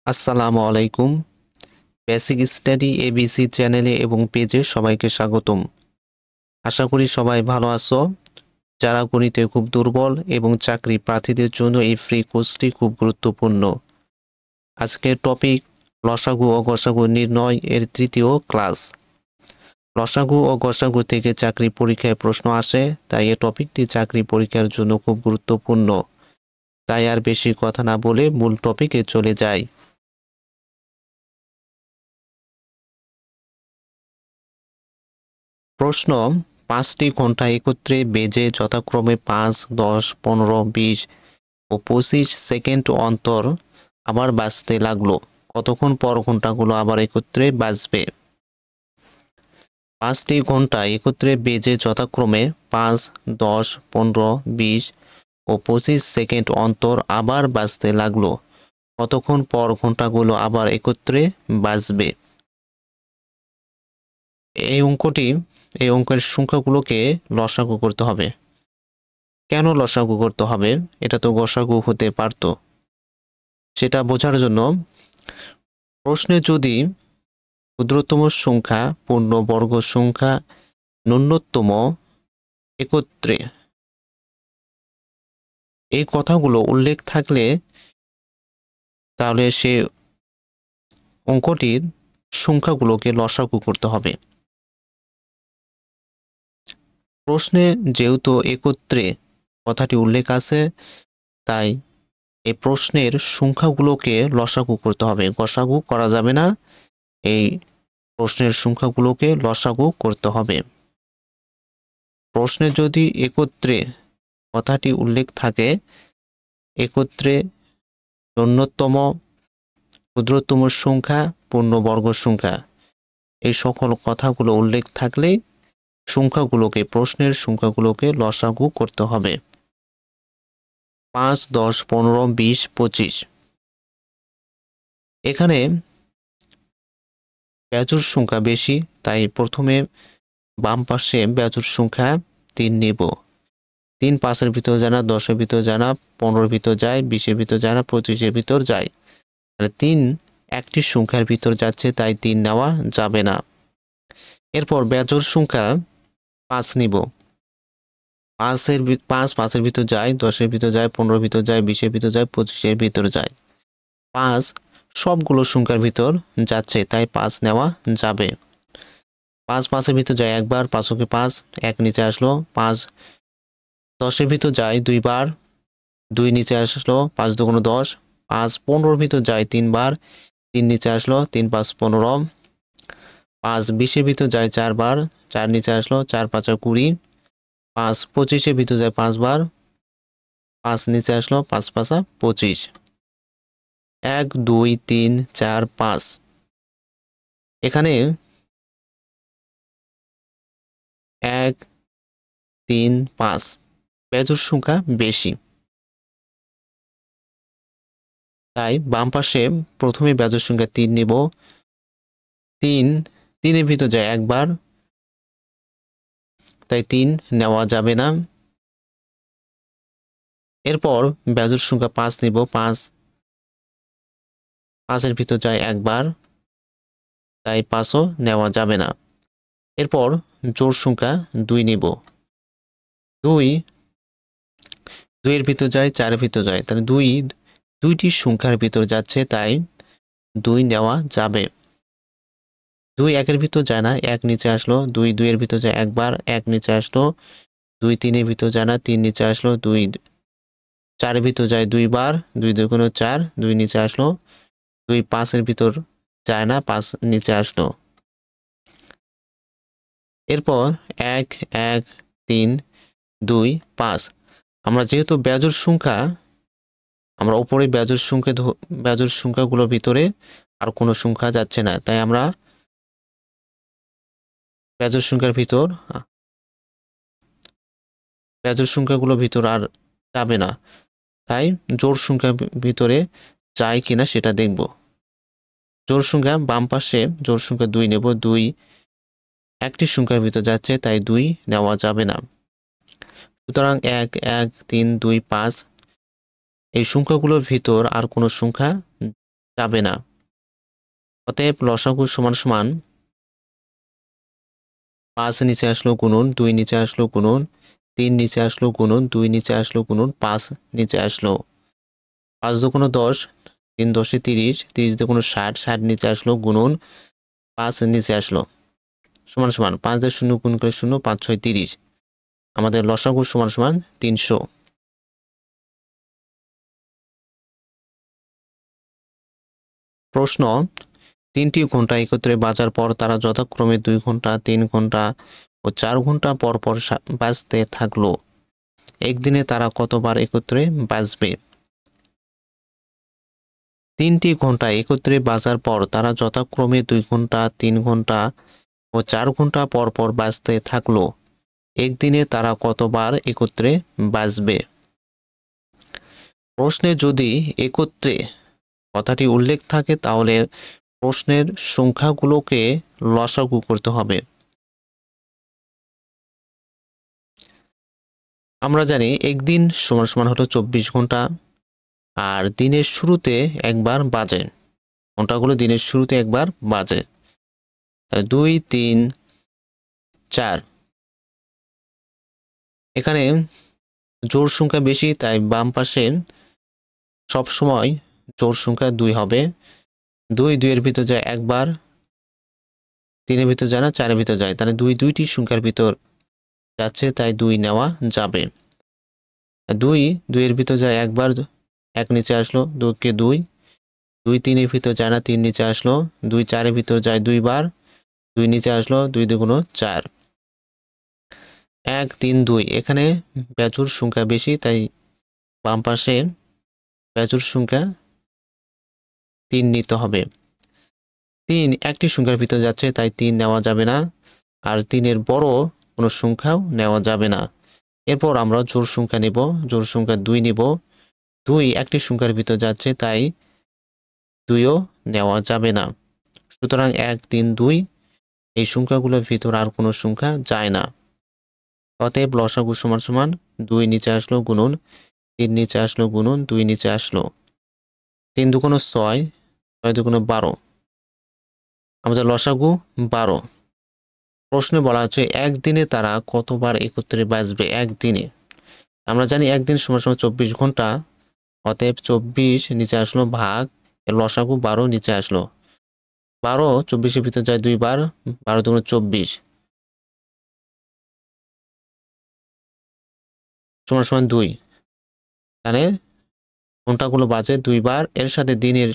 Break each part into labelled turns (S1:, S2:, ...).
S1: আসসালামু আলাইকুম। Basic study ABC চ্যানেলে এবং পেজে সবাইকে স্বাগতম। আশা করি সবাই ভালো আছো। যারা গণিতে খুব দুর্বল এবং চাকরি প্রার্থীদের জন্য এই ফ্রি কোর্সটি খুব গুরুত্বপূর্ণ। আজকের টপিক লসাগু ও গসাগু নির্ণয় এর তৃতীয় ক্লাস। লসাগু ও গসাগু থেকে চাকরি পরীক্ষায় প্রশ্ন আসে, তাই এই টপিকটি চাকরি পরীক্ষার জন্য খুব গুরুত্বপূর্ণ। তাই আর বেশি কথা না বলে মূল টপিকে চলে যাই। প্রশ্ন: 5টি ঘন্টা একত্রে বেজে যথাক্রমে 5, 10, 15, 20 ও 25 সেকেন্ড অন্তর আবার বাজতে লাগলো। কতক্ষণ পর ঘন্টাগুলো আবার একত্রে বাজবে? 5টি ঘন্টা একত্রে বেজে যথাক্রমে 5, 10, 15, 20 ও 25 সেকেন্ড অন্তর আবার বাজতে লাগলো। কতক্ষণ পর ঘন্টাগুলো আবার একত্রে বাজবে? এই অঙ্কের সংখ্যাগুলোকে লসাগু করতে হবে। কেন লসাগু করতে হবে? এটা তো গসাগু হতে পারত। সেটা বোঝার জন্য প্রশ্নে যদি ক্ষুদ্রতম সংখ্যা, পূর্ণবর্গ সংখ্যা, ন্যূনতম একত্রে এই কথাগুলো উল্লেখ থাকলে তাহলে সে অঙ্কটির সংখ্যাগুলোকে লসাগু করতে হবে। প্রশ্নে যেহেতু একত্রে কথাটি উল্লেখ আছে, তাই এই প্রশ্নের সংখ্যাগুলোকে লসাগু করতে হবে, গসাগু করা যাবে না। এই প্রশ্নের সংখ্যাগুলোকে লসাগু করতে হবে। প্রশ্নে যদি একত্রে কথাটি উল্লেখ থাকে, একত্রে ন্যূনতম, ক্ষুদ্রতম সংখ্যা, পূর্ণবর্গ সংখ্যা, এই সকল কথাগুলো উল্লেখ থাকলেই প্রশ্নের সংখ্যাগুলোকে লসাগু করতে হবে। 5, 10, 15, 20, 25। এখানে বেজোড় সংখ্যা বেশি, তাই প্রথমে বাম পাশে বেজোড় সংখ্যা 3 নিব। 3 5-এর ভিতর যায় না, 10-এর ভিতর যায় না, 15-এর ভিতর যায়, 20-এর ভিতর যায় না, 25-এর ভিতর যায়। 3 একটি সংখ্যার ভিতর যাচ্ছে, তাই 3 নেওয়া যাবে না। এরপর বেজোড় সংখ্যা 5 নিব। 5 5-এর ভিতর যায়, 10-এর ভিতর যায়, 15-এর ভিতর যায়, 20-এর ভিতর যায়, 25-এর ভিতর যায়। 5 সবগুলো সংখ্যার ভিতর যাচ্ছে, তাই 5 নেওয়া যাবে। 5 5-এর ভিতর যায় একবার, 5 × 5, 1 নিচে আসলো। 5 10-এর ভিতর যায় 2 বার, 2 নিচে আসলো। 5 × 2 = 10। 5 15-এর ভিতর যায় 3 বার, 3 নিচে আসলো। 3 5 15। 5 20-এর ভিতর যায় 4 বার, 4 নিচে আসলো। 4 5 20। 5 25-এর ভিতর যায় 5 বার, 5 নিচে আসলো। 5 5 25। 1 2 3 4 5। এখানে 1 3 5 বেজোড় সংখ্যা বেশি, তাই বাম পাশে প্রথমে বেজোড় সংখ্যা 3 নিব। 3-এর ভিতর যায় একবার, তাই 3 নেওয়া যাবে না। এরপর বেজোড় সংখ্যা 5 নিব। 5-এর ভিতর যায় একবার, তাই 5ও নেওয়া যাবে না। এরপর জোড় সংখ্যা 2 নিব। 2-এর ভিতর যায়, 4-এর ভিতর যায়, তাহলে 2টি সংখ্যার ভিতর যাচ্ছে, তাই 2 নেওয়া যাবে। 2 1-এর ভিতর যায় না, 1 নিচে আসলো। 2 2-এর ভিতর যায় একবার, 1 নিচে আসলো। 2 3-এর ভিতর যায় না, 3 নিচে আসলো। 2 4-এর ভিতর যায় 2 বার, 2 2 × 4, 2 নিচে আসলো। 2 5-এর ভিতর যায় না, 5 নিচে আসলো। এরপর 1 1 3 2 5। আমরা যেহেতু বেজোড় সংখ্যা, আমরা উপরে বেজোড় সংখ্যাগুলোর ভিতরে আর কোনো সংখ্যা যাচ্ছে না, তাই আমরা বেজোড় সংখ্যাগুলোর ভিতর আর যাবে না, তাই জোড় সংখ্যার ভিতরে যায় কিনা সেটা দেখব। জোড় সংখ্যা বাম পাশে জোড় সংখ্যা 2 নেব। 2 একটি সংখ্যার ভিতর যাচ্ছে, তাই 2 নেওয়া যাবে না। সুতরাং 1 1 3 2 5 এই সংখ্যাগুলোর ভিতর আর কোনো সংখ্যা যাবে না। অতএব লসাগু সমান সমান 5 নিচে আসলো গুণন 2 নিচে আসলো গুণন 3 নিচে আসলো গুণন 2 নিচে আসলো গুণন 5 নিচে আসলো। 5 দুগুণ 10, 3 10 30, 30 দুগুণ 60, 60 নিচে আসলো গুণন 5 নিচে আসলো সমান সমান 5 দিয়ে 0 গুণ করে 0, 5 6 30। আমাদের লসাগু সমান সমান 300। প্রশ্ন, 3টি ঘন্টা একত্রে বাজার পর তারা যথাক্রমে 2 ঘন্টা, 3 ঘন্টা ও 4 ঘন্টা পর পর বাজতে থাকলো। একদিনে তারা কতবার একত্রে বাজবে? 3টি ঘন্টা একত্রে বাজার পর তারা যথাক্রমে 2 ঘন্টা, 3 ঘন্টা ও 4 ঘন্টা পর পর বাজতে থাকলো। একদিনে তারা কতবার একত্রে বাজবে? প্রশ্নে যদি একত্রে কথাটি উল্লেখ থাকে তাহলে প্রশ্নের সংখ্যাগুলোকে লসাগু করতে হবে। আমরা জানি একদিন সমান সমান হলো 24 ঘন্টা, আর দিনের শুরুতে একবার বাজে। ঘন্টাগুলো দিনের শুরুতে একবার বাজে। 2 3 4। এখানে জোড় সংখ্যা বেশি, তাই বাম পাশে সবসময় জোড় সংখ্যা 2 হবে। 2 2 এর ভিতর যায় একবার, 3 এর ভিতর যায় না, 4 এর ভিতর যায়, তাহলে 2 2টি সংখ্যার ভিতর যাচ্ছে, তাই 2 নেওয়া যাবে। 2 2 এর ভিতর যায় একবার, 1 নিচে আসলো, 2 কে 2, 2 3 এর ভিতর যায় না, 3 নিচে আসলো, 2 4 এর ভিতর যায় 2 বার, 2 নিচে আসলো, 2 দুগুণ 4, 1 3 2। এখানে বেজোড় সংখ্যা বেশি, তাই বাম পাশে বেজোড় সংখ্যা 3 নিতে হবে। 3 একটি সংখ্যার ভিতর যাচ্ছে, তাই 3 নেওয়া যাবে না, আর 3 এর বড় কোনো সংখ্যাও নেওয়া যাবে না। এরপর আমরা জোড় সংখ্যা নেব, জোড় সংখ্যা 2 নিব। 2 একটি সংখ্যার ভিতর যাচ্ছে, তাই 2ও নেওয়া যাবে না। সুতরাং 1 3 2 এই সংখ্যাগুলোর ভিতর আর কোনো সংখ্যা যায় না। অতএব লসাগু সমান সমান 2 নিচে আসলো গুণন 3 নিচে আসলো গুণন 2 নিচে আসলো, 3 দুগুণ 6, 6 দুগুণ 12। আমাদের লসাগু 12। প্রশ্নে বলা হচ্ছে একদিনে তারা কতবার একত্রে বাজবে? একদিনে আমরা জানি একদিন সমান সমান 24 ঘন্টা। অতএব 24 নিচে আসলো ভাগ, এর লসাগু 12 নিচে আসলো। 12 24 এর ভিতর যায় 2 বার, 12 দুগুণ 24 সমান সমান 2। তাহলে ঘন্টাগুলো বাজে 2 বার, এর সাথে দিনের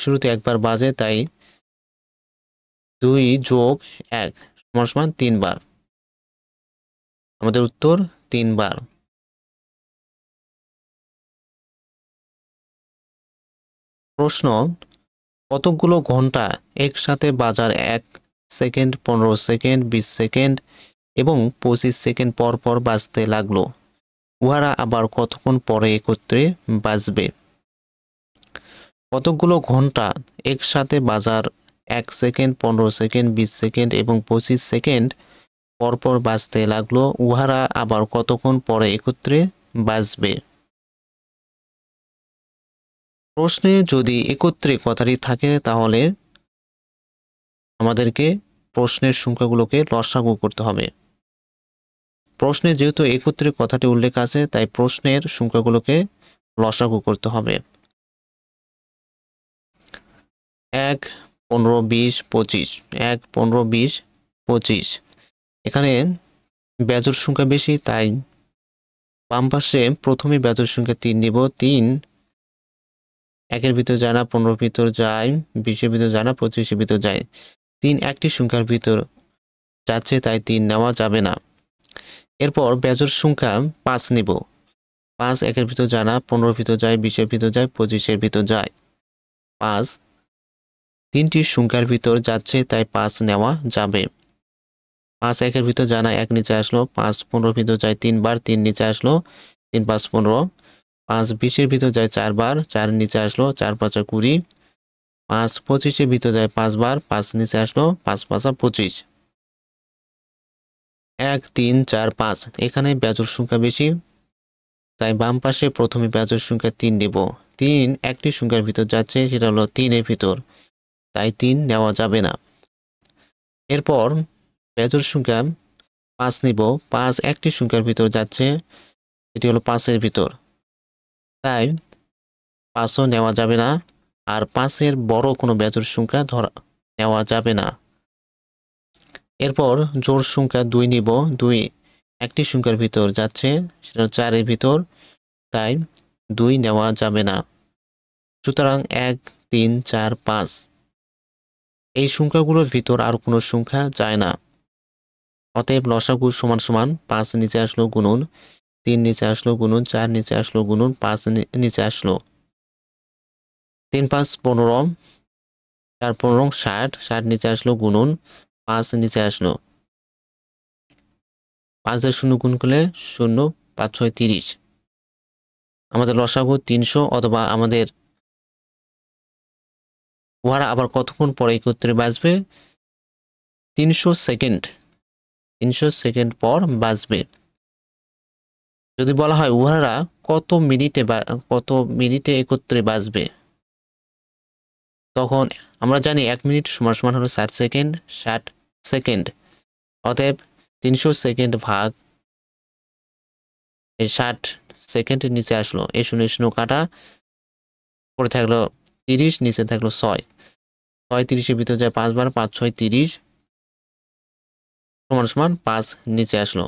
S1: শুরুতে একবার বাজে, তাই 2 যোগ 1 সমান সমান 3 বার। আমাদের উত্তর 3 বার। প্রশ্ন, কতগুলো ঘন্টা একসাথে বাজার 1 সেকেন্ড, 15 সেকেন্ড, 20 সেকেন্ড এবং 25 সেকেন্ড পর পর বাজতে লাগলো? উহারা আবার কতক্ষণ পরে একত্রে বাজবে? কতগুলো ঘন্টা একসাথে বাজার 1 সেকেন্ড, 15 সেকেন্ড, 20 সেকেন্ড এবং 25 সেকেন্ড পর পর বাজতে লাগলো? উহারা আবার কতক্ষণ পরে একত্রে বাজবে? প্রশ্নে যদি একত্রে কথাটি থাকে তাহলে আমাদেরকে প্রশ্নের সংখ্যাগুলোকে লসাগু করতে হবে। প্রশ্নে যেহেতু একত্রে কথাটি উল্লেখ আছে, তাই প্রশ্নের সংখ্যাগুলোকে লসাগু করতে হবে। 1 15 20 25, 1 15 20 25। এখানে বেজোড় সংখ্যা বেশি, তাই বাম পাশে প্রথমে বেজোড় সংখ্যা 3 নিব। 3 1 এর ভিতর যায় না, 15 ভিতর যায়, 20 এর ভিতর যায় না, 25 এর ভিতর যায়। 3 একটি সংখ্যার ভিতর যাচ্ছে, তাই 3 নেওয়া যাবে না। এরপর বেজোড় সংখ্যা 5 নিব। 5 1 এর ভিতর যায় না, 15 এর ভিতর যায়, 20 এর ভিতর যায়, 25 এর ভিতর যায়। 5 3টি সংখ্যার ভিতর যাচ্ছে, তাই 5 নেওয়া যাবে। 5 1 এর ভিতর যায় না, 1 নিচে আসলো। 5 15 এর ভিতর যায় 3 বার, 3 নিচে আসলো, 3 5 15। 5 20 এর ভিতর যায় 4 বার, 4 নিচে আসলো, 4 5 20। 5 25 এর ভিতর যায় 5 বার, 5 নিচে আসলো, 5 5 25। 1 3 4 5। এখানে বেজোড় সংখ্যা বেশি, তাই বাম পাশে প্রথমে বেজোড় সংখ্যা 3 নিব। 3 একটি সংখ্যার ভিতর যাচ্ছে, সেটা হলো 3 এর ভিতর, তাই 3 নেওয়া যাবে না। এরপর বেজোড় সংখ্যা 5 নিব। 5 একটি সংখ্যার ভিতর যাচ্ছে, এটি হলো 5 এর ভিতর, তাই 5ও নেওয়া যাবে না। আর 5 এর বড় কোনো বেজোড় সংখ্যা নেওয়া যাবে না। এরপর জোড় সংখ্যা 2 নিব। 2 একটি সংখ্যার ভিতর যাচ্ছে, সেটা 4 এর ভিতর, তাই 2 নেওয়া যাবে না। সুতরাং 1 3 4 5 এই সংখ্যাগুলোর ভিতর আর কোনো সংখ্যা যায় না। অতএব লসাগু সমান সমান 5 নিচে আসলো গুণন 3 নিচে আসলো গুণন 4 নিচে আসলো গুণন 5 নিচে আসলো। 3 5 15, 4 15 60, 60 নিচে আসলো গুণন 5 নিচে আসলো। 5 দিয়ে 0 গুণ করলে 0, 5 6 30। আমাদের লসাগু 300, অথবা আমাদের উহারা আবার কতক্ষণ পরে একত্রে বাজবে? 300 সেকেন্ড। 300 সেকেন্ড পর বাজবে। যদি বলা হয় উহারা কত মিনিটে একত্রে বাজবে, তখন আমরা জানি 1 মিনিট সমান সমান হলো 60 সেকেন্ড। 60 সেকেন্ড, অতএব 300 সেকেন্ড ভাগ এই 60 সেকেন্ডের নিচে আসলো, এই 0 0 কাটা, পরে থাকলো 30, নিচে থাকলো 6। 6 30-এর ভিতর যায় 5 বার, 5 6 30 সমান সমান 5 নিচে আসলো,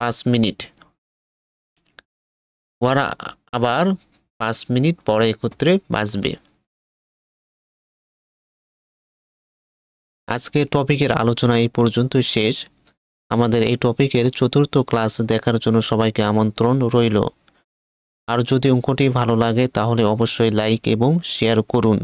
S1: 5 মিনিট। ওরা আবার 5 মিনিট পরে একত্রে বাজবে। আজকে টপিকের আলোচনা এই পর্যন্তই শেষ। আমাদের এই টপিকের 4র্থ ক্লাস দেখার জন্য সবাইকে আমন্ত্রণ রইল। আর যদি অঙ্কটি ভালো লাগে তাহলে অবশ্যই লাইক এবং শেয়ার করুন।